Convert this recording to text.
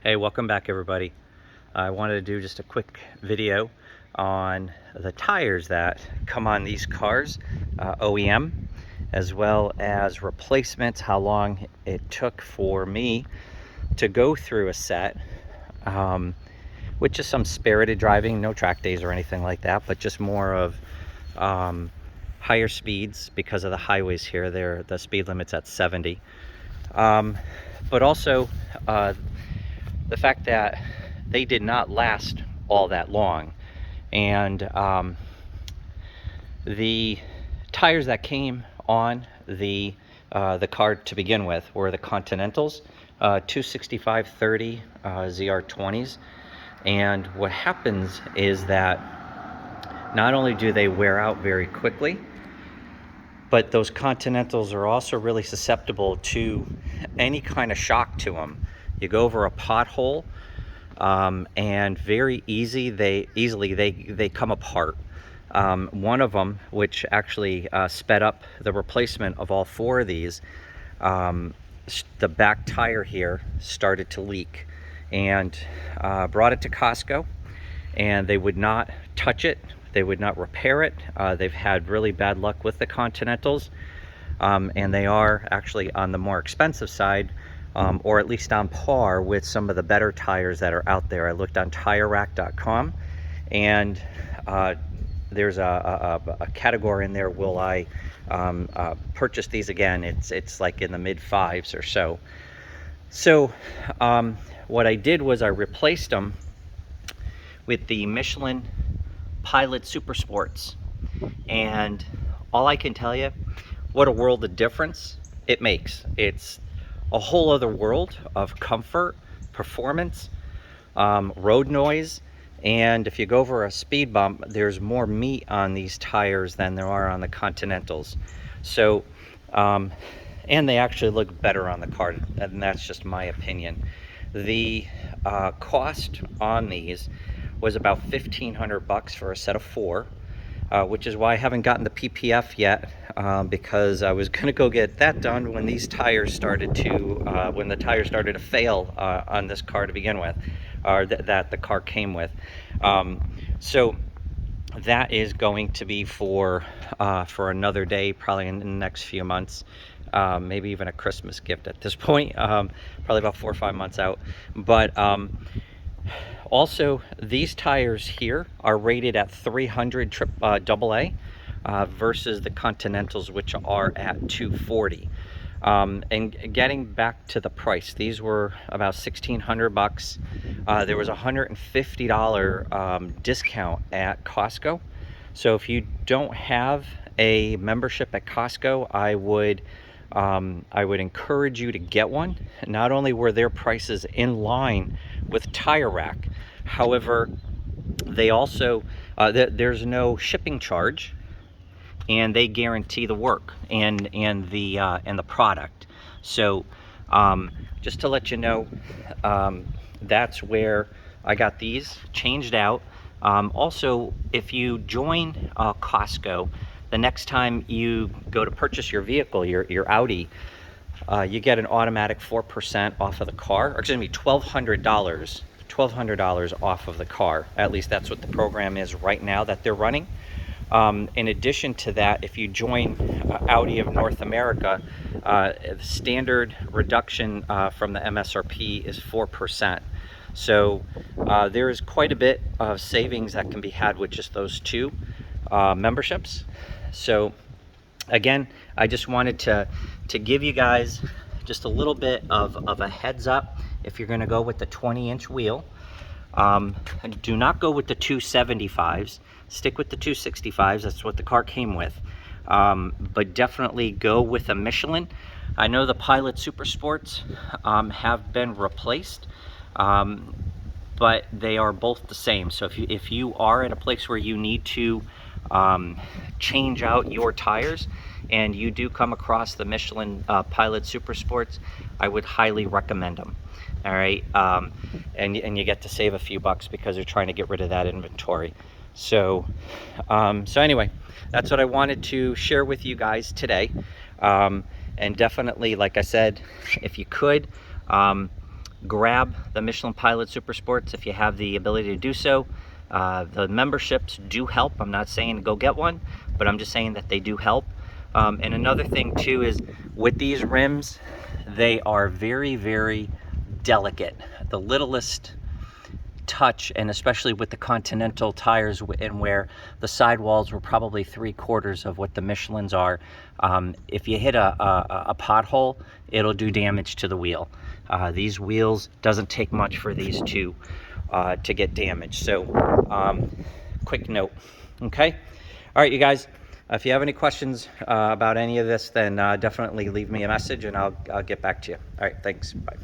Hey, welcome back everybody. I wanted to do just a quick video on the tires that come on these cars, OEM, as well as replacements, how long it took for me to go through a set, which is some spirited driving, no track days or anything like that, but just more of higher speeds because of the highways here. The speed limit's at 70. But also the fact that they did not last all that long, and the tires that came on the car to begin with were the Continentals, 265/30 ZR20s. And what happens is that not only do they wear out very quickly, but those Continentals are also really susceptible to any kind of shock to them. You go over a pothole, and very easily they come apart. One of them, which actually sped up the replacement of all four of these, the back tire here started to leak, and brought it to Costco, and they would not touch it. They would not repair it. They've had really bad luck with the Continentals, and they are actually on the more expensive side, or at least on par with some of the better tires that are out there. I looked on TireRack.com, and there's a category in there, will I purchase these again? It's like in the mid fives or so. So what I did was I replaced them with the Michelin Pilot Super Sports, and all I can tell you, what a world of difference it makes. It's a whole other world of comfort, performance, road noise, and if you go over a speed bump, there's more meat on these tires than there are on the Continentals. So and they actually look better on the car, and that's just my opinion. The cost on these was about $1,500 for a set of four, which is why I haven't gotten the PPF yet, because I was gonna go get that done when these tires started to, when the tires started to fail on this car to begin with, or that the car came with. So that is going to be for another day, probably in the next few months. Maybe even a Christmas gift at this point, probably about 4 or 5 months out. But also, these tires here are rated at 300 AA, versus the Continentals, which are at 240. And getting back to the price, these were about $1,600. There was a $150 discount at Costco. So if you don't have a membership at Costco, I would encourage you to get one. Not only were their prices in line with Tire Rack, however, they also there's no shipping charge, and they guarantee the work and the product. So just to let you know, that's where I got these changed out. Also, if you join Costco, the next time you go to purchase your vehicle, your Audi, you get an automatic 4% off of the car, or excuse me, $1,200 off of the car. At least that's what the program is right now that they're running. In addition to that, if you join Audi of North America, standard reduction from the MSRP is 4%. So there is quite a bit of savings that can be had with just those two memberships. So again, I just wanted to give you guys just a little bit of a heads up. If you're going to go with the 20-inch wheel, do not go with the 275s. Stick with the 265s. That's what the car came with. But definitely go with a Michelin. I know the Pilot Super Sports have been replaced, but they are both the same. So if you are at a place where you need to change out your tires, and you do come across the Michelin Pilot Super Sports, I would highly recommend them. All right, and you get to save a few bucks because they're trying to get rid of that inventory. So anyway, that's what I wanted to share with you guys today. And definitely, like I said, if you could, grab the Michelin Pilot Super Sports if you have the ability to do so. The memberships do help. I'm not saying to go get one, but I'm just saying that they do help. And another thing too is with these rims, they are very, very delicate. The littlest touch, and especially with the Continental tires, and where the sidewalls were probably 3/4 of what the Michelins are, if you hit a pothole, it'll do damage to the wheel. These wheels, doesn't take much for these to get damaged. So quick note. Okay, all right, you guys, if you have any questions about any of this, then definitely leave me a message and I'll get back to you. All right, thanks. Bye.